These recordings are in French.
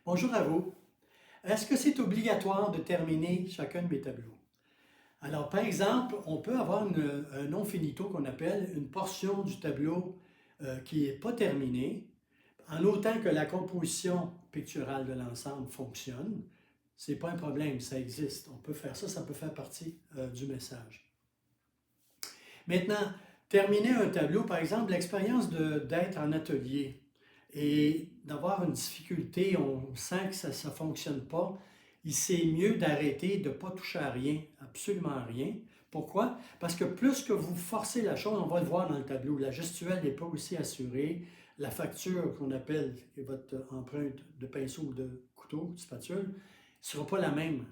Bonjour à vous. Est-ce que c'est obligatoire de terminer chacun de mes tableaux? Alors, par exemple, on peut avoir un non finito qu'on appelle une portion du tableau qui n'est pas terminée, en autant que la composition picturale de l'ensemble fonctionne. Ce n'est pas un problème, ça existe. On peut faire ça, ça peut faire partie du message. Maintenant, terminer un tableau, par exemple, l'expérience d'être en atelier et d'avoir une difficulté, on sent que ça ne fonctionne pas, c'est mieux d'arrêter, de ne pas toucher à rien, absolument à rien. Pourquoi? Parce que plus que vous forcez la chose, on va le voir dans le tableau, la gestuelle n'est pas aussi assurée, la facture qu'on appelle votre empreinte de pinceau ou de couteau, de spatule, ne sera pas la même.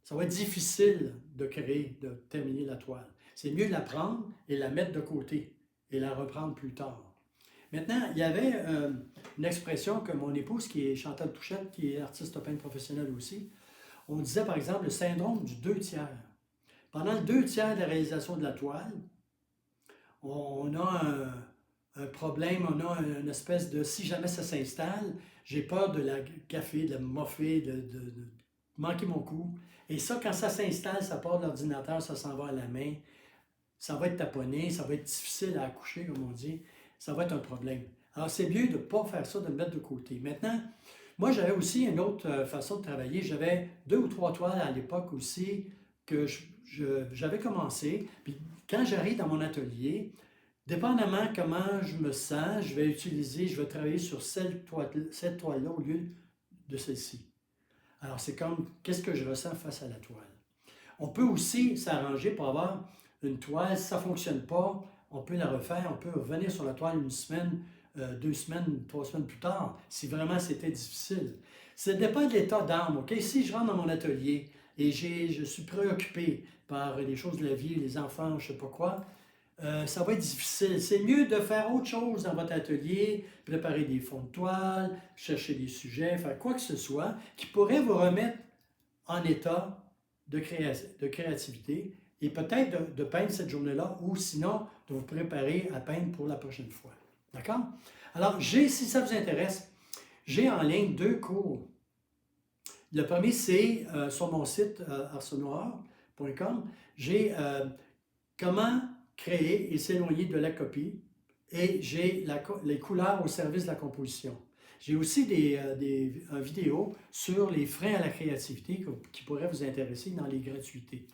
Ça va être difficile de créer, de terminer la toile. C'est mieux de la prendre et la mettre de côté et la reprendre plus tard. Maintenant, il y avait une expression que mon épouse, qui est Chantal Touchette, qui est artiste peintre professionnel aussi, on disait par exemple le syndrome du 2 tiers. Pendant le 2 tiers de la réalisation de la toile, on a un problème, on a une espèce de, si jamais ça s'installe, j'ai peur de la gaffer, de la moffer, de manquer mon coup. Et ça, quand ça s'installe, ça part de l'ordinateur, ça s'en va à la main, ça va être taponné, ça va être difficile à accoucher, comme on dit, ça va être un problème. Alors, c'est mieux de ne pas faire ça, de le mettre de côté. Maintenant, moi, j'avais aussi une autre façon de travailler. J'avais 2 ou 3 toiles à l'époque aussi que j'avais commencé. Puis quand j'arrive dans mon atelier, dépendamment comment je me sens, je vais travailler sur cette toile-là au lieu de celle-ci. Alors, c'est comme, qu'est-ce que je ressens face à la toile? On peut aussi s'arranger pour avoir une toile, si ça ne fonctionne pas, on peut la refaire, on peut revenir sur la toile une semaine, 2 semaines, 3 semaines plus tard, si vraiment c'était difficile. Ça dépend de l'état d'âme, OK? Si je rentre dans mon atelier et je suis préoccupé par les choses de la vie, les enfants, je ne sais pas quoi, ça va être difficile. C'est mieux de faire autre chose dans votre atelier, préparer des fonds de toile, chercher des sujets, faire quoi que ce soit qui pourrait vous remettre en état de créativité et peut-être de peindre cette journée-là ou sinon de vous préparer à peindre pour la prochaine fois. D'accord? Alors, si ça vous intéresse, j'ai en ligne 2 cours. Le premier, c'est sur mon site arsennoir.com. J'ai comment créer et s'éloigner de la copie et j'ai les couleurs au service de la composition. J'ai aussi des vidéos sur les freins à la créativité qui pourraient vous intéresser dans les gratuités.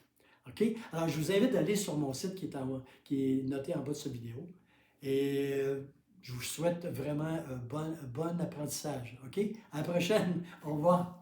OK? Alors, je vous invite à aller sur mon site qui est noté en bas de cette vidéo. Et je vous souhaite vraiment un bon apprentissage. OK? À la prochaine. Au revoir.